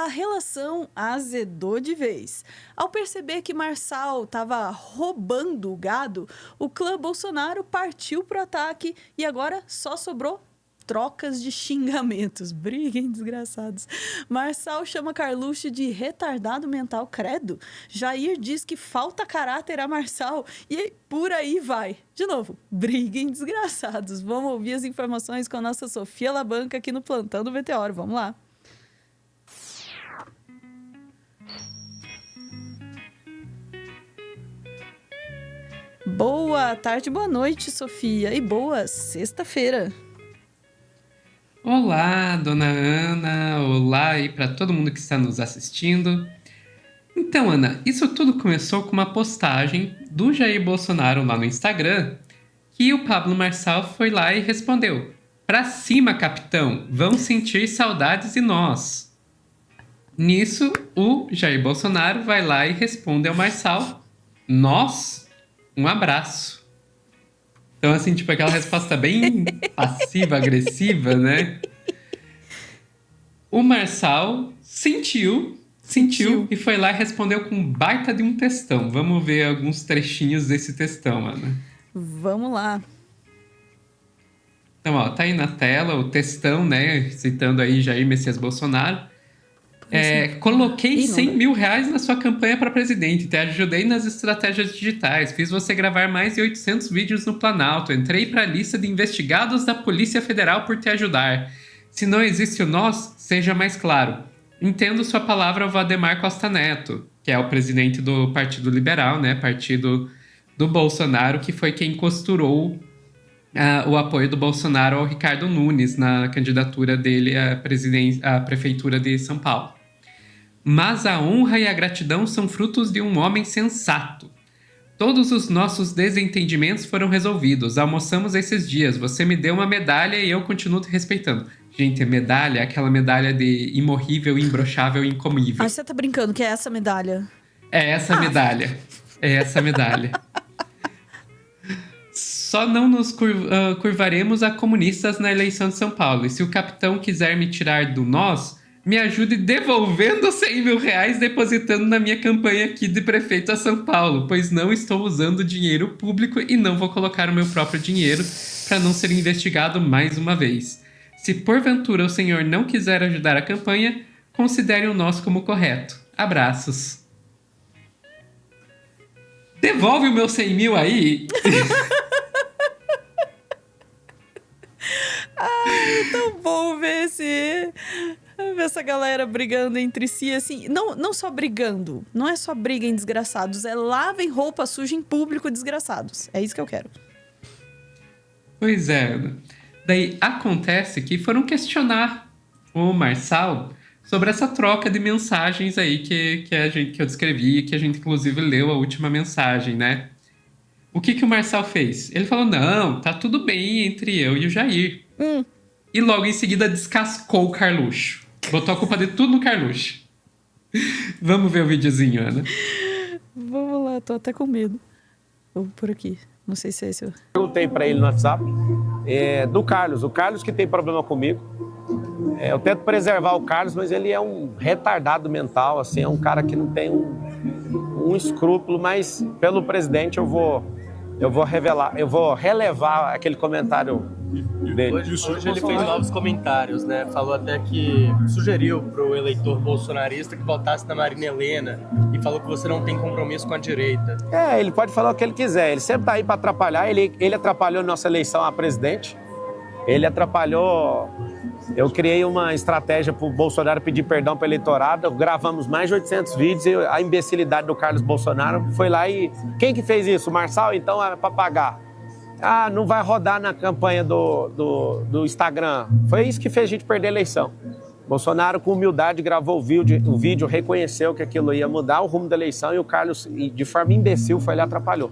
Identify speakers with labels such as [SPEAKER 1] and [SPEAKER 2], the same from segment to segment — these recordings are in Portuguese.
[SPEAKER 1] a relação azedou de vez. Ao perceber que Marçal estava roubando o gado, o clã Bolsonaro partiu pro ataque e agora só sobrou trocas de xingamentos. Briguem, desgraçados. Marçal chama Carluxo de retardado mental, credo. Jair diz que falta caráter a Marçal e por aí vai. De novo, briguem, desgraçados. Vamos ouvir as informações com a nossa Sofia Labanca aqui no Plantão do Meteoro. Vamos lá. Boa tarde, boa noite, Sofia. E boa sexta-feira.
[SPEAKER 2] Olá, dona Ana. Olá aí para todo mundo que está nos assistindo. Então, Ana, isso tudo começou com uma postagem do Jair Bolsonaro lá no Instagram, que o Pablo Marçal foi lá e respondeu: "Pra cima, capitão, vão sentir saudades de nós." Nisso, o Jair Bolsonaro vai lá e responde ao Marçal: "Nós? Um abraço." Então, assim, tipo, aquela resposta bem passiva-agressiva, né? O Marçal sentiu e foi lá e respondeu com um baita de um textão. Vamos ver alguns trechinhos desse textão, Ana.
[SPEAKER 1] Vamos lá.
[SPEAKER 2] Então, ó, tá aí na tela o textão, né? Citando aí Jair Messias Bolsonaro. Coloquei 100 mil reais na sua campanha para presidente, te ajudei nas estratégias digitais, fiz você gravar mais de 800 vídeos no Planalto, entrei para a lista de investigados da Polícia Federal por te ajudar. Se não existe o nós, seja mais claro. Entendo sua palavra ao Valdemar Costa Neto, que é o presidente do Partido Liberal, né, partido do Bolsonaro, que foi quem costurou o apoio do Bolsonaro ao Ricardo Nunes na candidatura dele à prefeitura de São Paulo. Mas a honra e a gratidão são frutos de um homem sensato. Todos os nossos desentendimentos foram resolvidos. Almoçamos esses dias. Você me deu uma medalha e eu continuo te respeitando. Gente, medalha é aquela medalha de imorrível, imbrochável e incomível.
[SPEAKER 1] Ah, você tá brincando que é essa medalha?
[SPEAKER 2] É essa medalha. É essa medalha. Só não nos curvaremos a comunistas na eleição de São Paulo. E se o capitão quiser me tirar do nós, me ajude devolvendo 100 mil reais depositando na minha campanha aqui de prefeito a São Paulo, pois não estou usando dinheiro público e não vou colocar o meu próprio dinheiro para não ser investigado mais uma vez. Se porventura o senhor não quiser ajudar a campanha, considere o nós como correto. Abraços. Devolve o meu 100 mil aí!
[SPEAKER 1] Ai, tão bom ver essa galera brigando entre si, assim. Não só brigando. Não é só briguem, desgraçados. É lavem roupa suja em público, desgraçados. É isso que eu quero.
[SPEAKER 2] Pois é. Daí acontece que foram questionar o Marçal sobre essa troca de mensagens aí que eu descrevi e que a gente inclusive leu a última mensagem, né? O que o Marçal fez? Ele falou: não, tá tudo bem entre eu e o Jair. E logo em seguida descascou o Carluxo. Botou a culpa de tudo no Carluxo. Vamos ver o videozinho, Ana.
[SPEAKER 1] Vamos lá, tô até com medo. Vou por aqui. Não sei se é esse.
[SPEAKER 3] Perguntei pra ele no WhatsApp do Carlos. O Carlos que tem problema comigo. Eu tento preservar o Carlos, mas ele é um retardado mental, assim, é um cara que não tem um escrúpulo, mas pelo presidente eu vou relevar aquele comentário dele.
[SPEAKER 4] Hoje ele fez novos comentários, né? Falou até que sugeriu pro eleitor bolsonarista que votasse na Marina Helena e falou que você não tem compromisso com a direita.
[SPEAKER 3] Ele pode falar o que ele quiser, ele sempre tá aí para atrapalhar, ele atrapalhou nossa eleição a presidente, ele atrapalhou. Eu criei uma estratégia para o Bolsonaro pedir perdão para o eleitorado, gravamos mais de 800 vídeos e a imbecilidade do Carlos Bolsonaro foi lá e... Quem que fez isso? O Marçal? Então é para pagar. Não vai rodar na campanha do Instagram. Foi isso que fez a gente perder a eleição. Bolsonaro, com humildade, gravou o vídeo, reconheceu que aquilo ia mudar o rumo da eleição e o Carlos, de forma imbecil, foi lá e atrapalhou.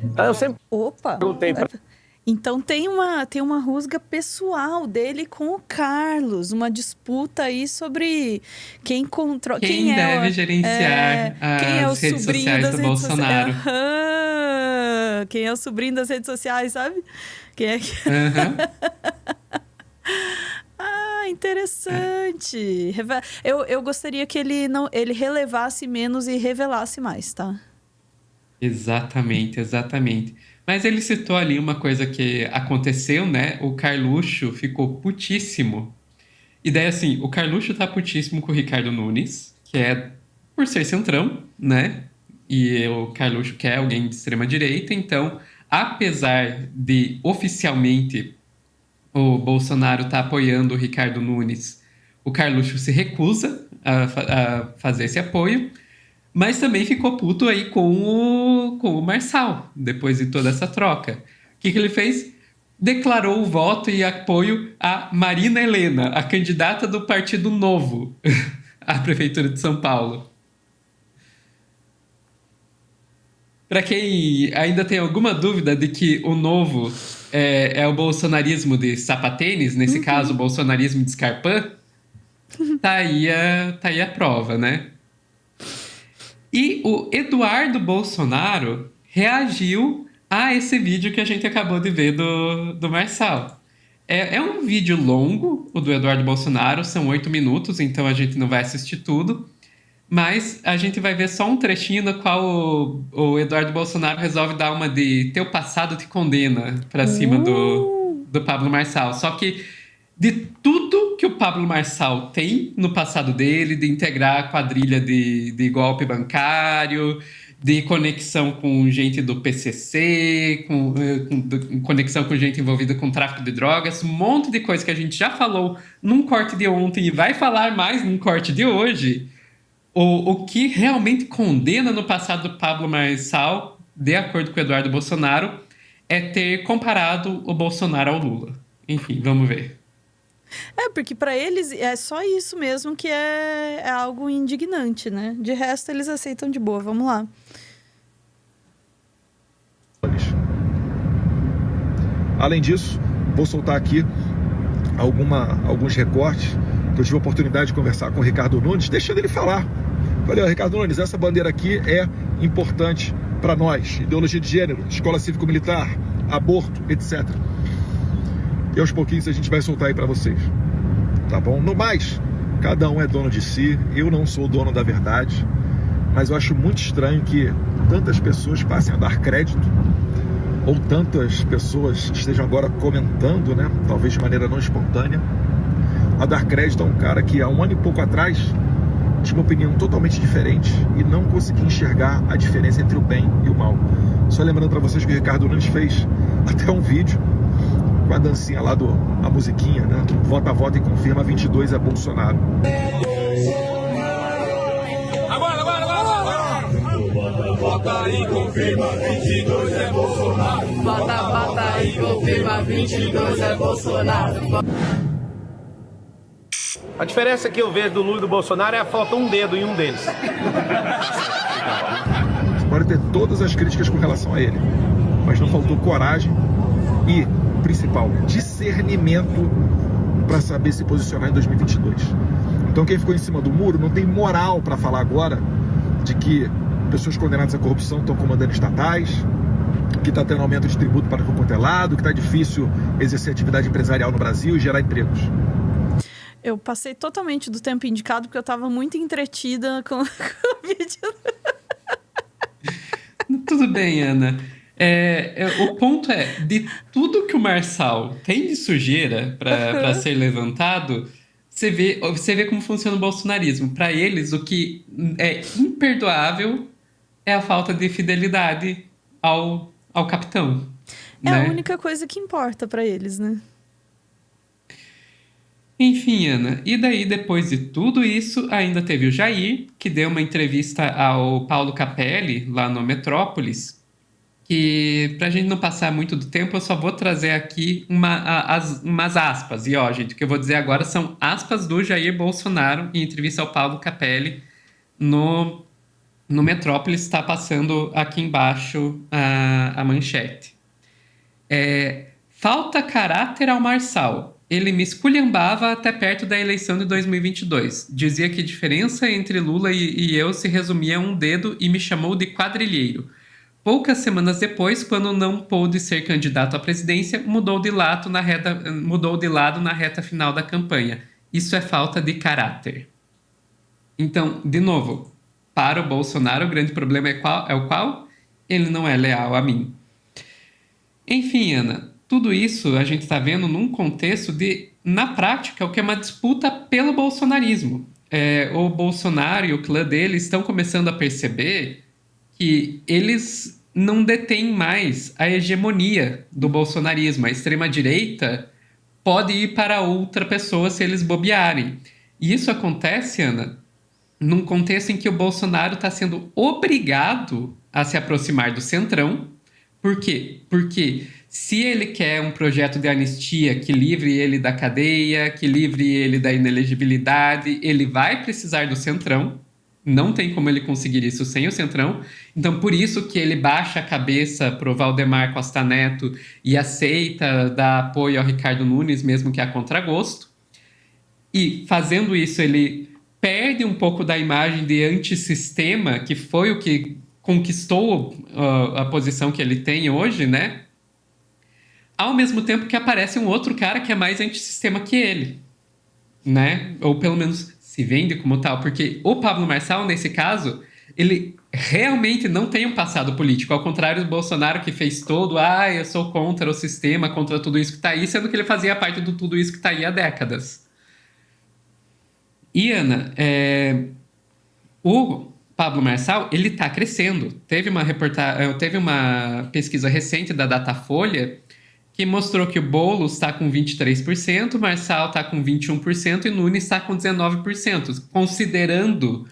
[SPEAKER 3] Então eu sempre perguntei para...
[SPEAKER 1] Então tem uma rusga pessoal dele com o Carlos, uma disputa aí sobre quem controla...
[SPEAKER 2] Quem deve gerenciar as redes sociais do Bolsonaro.
[SPEAKER 1] Quem é o sobrinho das redes sociais, sabe? Quem é que... Interessante. Eu gostaria que ele relevasse menos e revelasse mais, tá?
[SPEAKER 2] Exatamente, exatamente. Mas ele citou ali uma coisa que aconteceu, né? O Carluxo ficou putíssimo. E daí, assim, o Carluxo tá putíssimo com o Ricardo Nunes, que é por ser centrão, né? E o Carluxo quer alguém de extrema-direita. Então, apesar de oficialmente o Bolsonaro tá apoiando o Ricardo Nunes, o Carluxo se recusa a fazer esse apoio. Mas também ficou puto aí com o Marçal, depois de toda essa troca. O que ele fez? Declarou o voto e apoio a Marina Helena, a candidata do Partido Novo à Prefeitura de São Paulo. Para quem ainda tem alguma dúvida de que o Novo é o bolsonarismo de sapatênis, nesse caso o bolsonarismo de Scarpã, tá aí a prova, né? E o Eduardo Bolsonaro reagiu a esse vídeo que a gente acabou de ver do Marçal. É um vídeo longo, o do Eduardo Bolsonaro, são 8 minutos, então a gente não vai assistir tudo. Mas a gente vai ver só um trechinho no qual o Eduardo Bolsonaro resolve dar uma de teu passado te condena pra cima do Pablo Marçal. Só que de tudo que o Pablo Marçal tem no passado dele, de integrar a quadrilha de golpe bancário, de conexão com gente do PCC, conexão com gente envolvida com tráfico de drogas, um monte de coisa que a gente já falou num corte de ontem e vai falar mais num corte de hoje, o que realmente condena no passado do Pablo Marçal, de acordo com o Eduardo Bolsonaro, é ter comparado o Bolsonaro ao Lula. Enfim, vamos ver.
[SPEAKER 1] Porque para eles é só isso mesmo que é algo indignante, né? De resto, eles aceitam de boa. Vamos lá.
[SPEAKER 5] Além disso, vou soltar aqui alguns recortes que eu tive a oportunidade de conversar com o Ricardo Nunes, deixando ele falar. Falei, Ricardo Nunes, essa bandeira aqui é importante para nós. Ideologia de gênero, escola cívico-militar, aborto, etc. E aos pouquinhos a gente vai soltar aí para vocês, tá bom? No mais, cada um é dono de si, eu não sou dono da verdade, mas eu acho muito estranho que tantas pessoas passem a dar crédito, ou tantas pessoas estejam agora comentando, né, talvez de maneira não espontânea, a dar crédito a um cara que há um ano e pouco atrás tinha uma opinião totalmente diferente e não conseguia enxergar a diferença entre o bem e o mal. Só lembrando para vocês que o Ricardo Nunes fez até um vídeo com a dancinha lá a musiquinha, né? Vota, vota e confirma, 22 é Bolsonaro.
[SPEAKER 6] Agora! Vota e confirma, 22 é Bolsonaro. Vota e confirma, 22 é Bolsonaro.
[SPEAKER 3] A diferença que eu vejo do Lula e do Bolsonaro é falta um dedo em um deles.
[SPEAKER 5] Você pode ter todas as críticas com relação a ele, mas não faltou coragem e, principal, discernimento para saber se posicionar em 2022. Então quem ficou em cima do muro não tem moral para falar agora de que pessoas condenadas à corrupção estão comandando estatais, que está tendo aumento de tributo para o quanto é lado, que está difícil exercer atividade empresarial no Brasil e gerar empregos.
[SPEAKER 1] Eu passei totalmente do tempo indicado porque eu estava muito entretida com o vídeo.
[SPEAKER 2] Tudo bem, Ana. O ponto é, de tudo que o Marçal tem de sujeira para ser levantado, você vê como funciona o bolsonarismo. Para eles, o que é imperdoável é a falta de fidelidade ao capitão.
[SPEAKER 1] É,
[SPEAKER 2] né?
[SPEAKER 1] A única coisa que importa para eles, né?
[SPEAKER 2] Enfim, Ana, e daí, depois de tudo isso, ainda teve o Jair, que deu uma entrevista ao Paulo Capelli, lá no Metrópolis, que, pra gente não passar muito do tempo, eu só vou trazer aqui umas aspas. E, ó, gente, o que eu vou dizer agora são aspas do Jair Bolsonaro em entrevista ao Paulo Capelli no Metrópolis. Está passando aqui embaixo a manchete. Falta caráter ao Marçal. Ele me esculhambava até perto da eleição de 2022. Dizia que a diferença entre Lula e eu se resumia a um dedo e me chamou de quadrilheiro. Poucas semanas depois, quando não pôde ser candidato à presidência, mudou de lado na reta final da campanha. Isso é falta de caráter. Então, de novo, para o Bolsonaro, o grande problema é o qual? Ele não é leal a mim. Enfim, Ana, tudo isso a gente está vendo num contexto de, na prática, o que é uma disputa pelo bolsonarismo. O Bolsonaro e o clã dele estão começando a perceber que eles não detêm mais a hegemonia do bolsonarismo. A extrema-direita pode ir para outra pessoa se eles bobearem. E isso acontece, Ana, num contexto em que o Bolsonaro está sendo obrigado a se aproximar do centrão. Por quê? Porque se ele quer um projeto de anistia que livre ele da cadeia, que livre ele da inelegibilidade, ele vai precisar do centrão. Não tem como ele conseguir isso sem o centrão. Então, por isso que ele baixa a cabeça pro Valdemar Costa Neto e aceita dar apoio ao Ricardo Nunes, mesmo que a contragosto. E, fazendo isso, ele perde um pouco da imagem de antissistema, que foi o que conquistou a posição que ele tem hoje, né? Ao mesmo tempo que aparece um outro cara que é mais antissistema que ele, né? Ou pelo menos se vende como tal, porque o Pablo Marçal, nesse caso, ele realmente não tem um passado político, ao contrário do Bolsonaro, que fez todo, eu sou contra o sistema, contra tudo isso que tá aí, sendo que ele fazia parte de tudo isso que tá aí há décadas. E, Ana, o Pablo Marçal, ele tá crescendo. Teve uma pesquisa recente da Datafolha que mostrou que o Boulos está com 23%, o Marçal está com 21% e o Nunes está com 19%. Considerando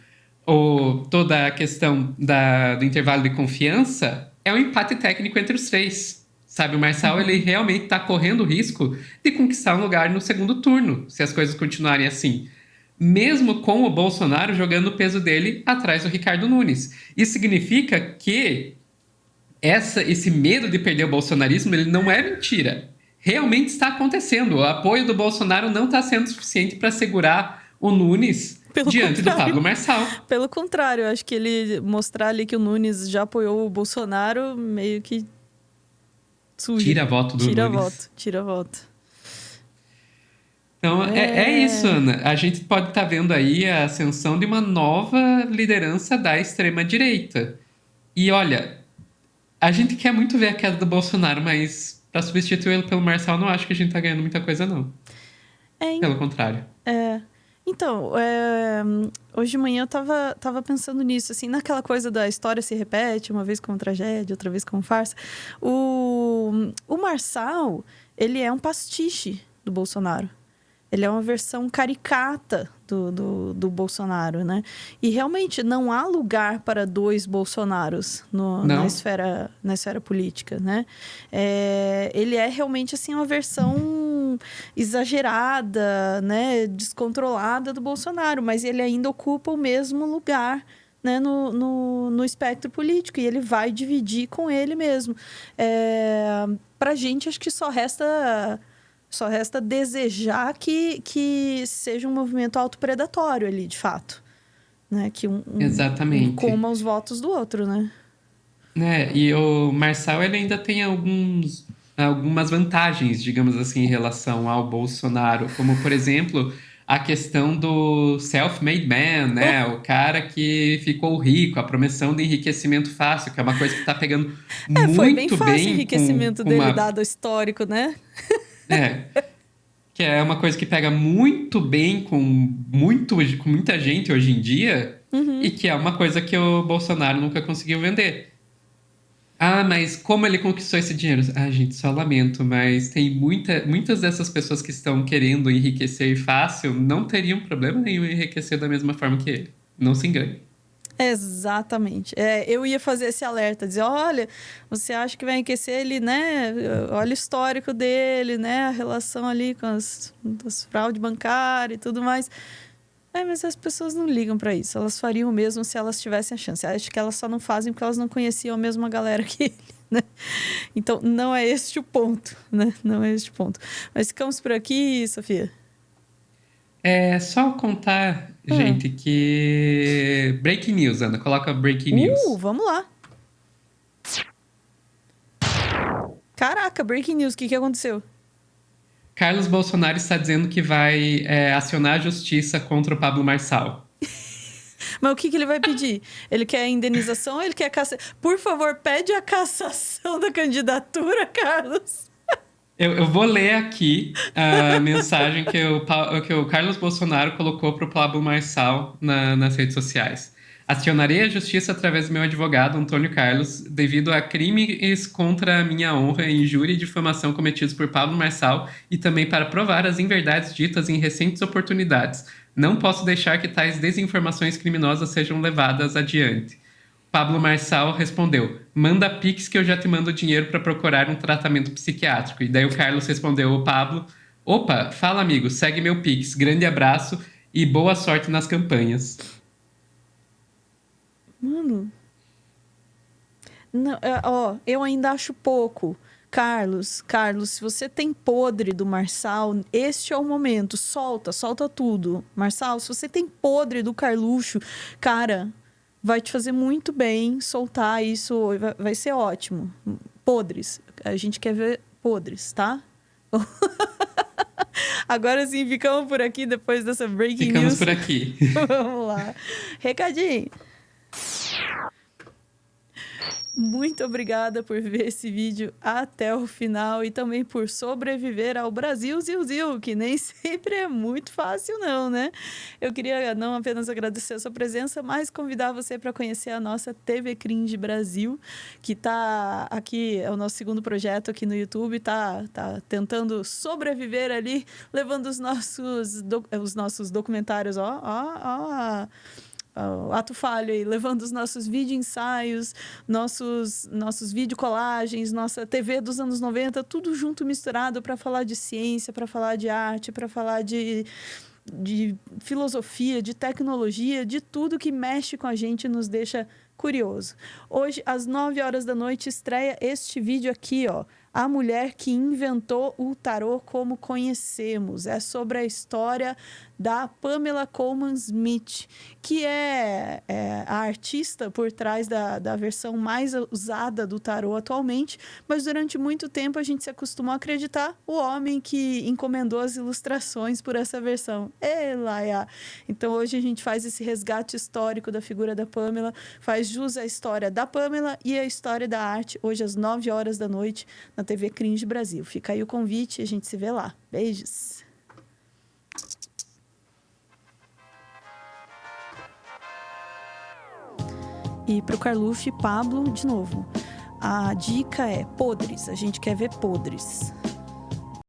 [SPEAKER 2] toda a questão do intervalo de confiança, é um empate técnico entre os três. Sabe, o Marçal, ele realmente está correndo o risco de conquistar um lugar no segundo turno, se as coisas continuarem assim. Mesmo com o Bolsonaro jogando o peso dele atrás do Ricardo Nunes. Isso significa que esse medo de perder o bolsonarismo, ele não é mentira. Realmente está acontecendo. O apoio do Bolsonaro não está sendo suficiente para segurar o Nunes diante do Pablo Marçal.
[SPEAKER 1] Pelo contrário, eu acho que ele mostrar ali que o Nunes já apoiou o Bolsonaro, meio que
[SPEAKER 2] tira voto do Nunes.
[SPEAKER 1] Tira voto.
[SPEAKER 2] Então, é isso, Ana. A gente pode estar vendo aí a ascensão de uma nova liderança da extrema-direita. E olha, a gente quer muito ver a queda do Bolsonaro, mas para substituí-lo pelo Marçal, não acho que a gente tá ganhando muita coisa, não. Pelo contrário.
[SPEAKER 1] Então, hoje de manhã eu tava pensando nisso, assim, naquela coisa da história se repete, uma vez como tragédia, outra vez como farsa. O Marçal, ele é um pastiche do Bolsonaro. Ele é uma versão caricata do Bolsonaro, né? E realmente não há lugar para dois Bolsonaros na esfera política, né? Ele é realmente assim uma versão exagerada, né? Descontrolada do Bolsonaro, mas ele ainda ocupa o mesmo lugar, né, no espectro político, e ele vai dividir com ele mesmo. Pra gente, acho que só resta desejar que seja um movimento autopredatório ali, de fato. Né? Que
[SPEAKER 2] Exatamente.
[SPEAKER 1] coma os votos do outro, né?
[SPEAKER 2] E o Marçal, ele ainda tem algumas vantagens, digamos assim, em relação ao Bolsonaro. Como, por exemplo, a questão do self-made man, né? O cara que ficou rico, a promessão de enriquecimento fácil, que é uma coisa que tá pegando muito bem.
[SPEAKER 1] Foi bem fácil o enriquecimento dele, dado o histórico, né?
[SPEAKER 2] Que é uma coisa que pega muito bem com muita gente hoje em dia, e que é uma coisa que o Bolsonaro nunca conseguiu vender. Mas como ele conquistou esse dinheiro? Gente, só lamento, mas tem muitas dessas pessoas que estão querendo enriquecer fácil não teriam problema nenhum em enriquecer da mesma forma que ele. Não se engane.
[SPEAKER 1] Exatamente. Eu ia fazer esse alerta, dizer, olha, você acha que vai enriquecer ele, né? Olha o histórico dele, né? A relação ali com as fraude bancária e tudo mais. Mas as pessoas não ligam para isso. Elas fariam o mesmo se elas tivessem a chance. Acho que elas só não fazem porque elas não conheciam a mesma galera que ele, né? Então, não é este o ponto, né? Não é este o ponto. Mas ficamos por aqui, Sofia?
[SPEAKER 2] Só contar, gente, que... Breaking news, Ana. Coloca breaking news.
[SPEAKER 1] Vamos lá. Caraca, breaking news. O que aconteceu?
[SPEAKER 2] Carlos Bolsonaro está dizendo que vai acionar a justiça contra o Pablo Marçal.
[SPEAKER 1] Mas o que ele vai pedir? Ele quer indenização ou ele quer cassação? Por favor, pede a cassação da candidatura, Carlos.
[SPEAKER 2] Eu vou ler aqui a mensagem que o Carlos Bolsonaro colocou para o Pablo Marçal nas redes sociais. Acionarei a justiça através do meu advogado, Antônio Carlos, devido a crimes contra a minha honra, injúria e difamação cometidos por Pablo Marçal e também para provar as inverdades ditas em recentes oportunidades. Não posso deixar que tais desinformações criminosas sejam levadas adiante. Pablo Marçal respondeu: manda Pix que eu já te mando dinheiro para procurar um tratamento psiquiátrico. E daí o Carlos respondeu ao Pablo: opa, fala amigo, segue meu Pix. Grande abraço e boa sorte nas campanhas.
[SPEAKER 1] Mano, não, eu ainda acho pouco. Carlos, se você tem podre do Marçal, este é o momento. Solta tudo. Marçal, se você tem podre do Carluxo, cara, vai te fazer muito bem soltar isso. Vai ser ótimo. Podres. A gente quer ver podres, tá? Agora sim, ficamos por aqui depois dessa breaking news.
[SPEAKER 2] Ficamos por aqui.
[SPEAKER 1] Vamos lá. Recadinho. Muito obrigada por ver esse vídeo até o final e também por sobreviver ao Brasil Zil, que nem sempre é muito fácil não, né? Eu queria não apenas agradecer a sua presença, mas convidar você para conhecer a nossa TV Cringe Brasil, que tá aqui, é o nosso segundo projeto aqui no YouTube, tá tentando sobreviver ali, levando os nossos documentários, o ato falho aí, levando os nossos vídeo ensaios, nossos vídeo colagens, nossa TV dos anos 90, tudo junto misturado para falar de ciência, para falar de arte, para falar de filosofia, de tecnologia, de tudo que mexe com a gente e nos deixa curioso. Hoje, às 9h da noite, estreia este vídeo aqui, ó. A mulher que inventou o tarô como conhecemos. É sobre a história da Pamela Colman Smith, que é a artista por trás da versão mais usada do tarô atualmente, mas durante muito tempo a gente se acostumou a acreditar o homem que encomendou as ilustrações por essa versão. Então hoje a gente faz esse resgate histórico da figura da Pamela, faz jus à história da Pamela e a história da arte, hoje às 9h da noite, na TV Cringe Brasil. Fica aí o convite e a gente se vê lá. Beijos! E pro Carluxo e Pablo, de novo, a dica é podres. A gente quer ver podres.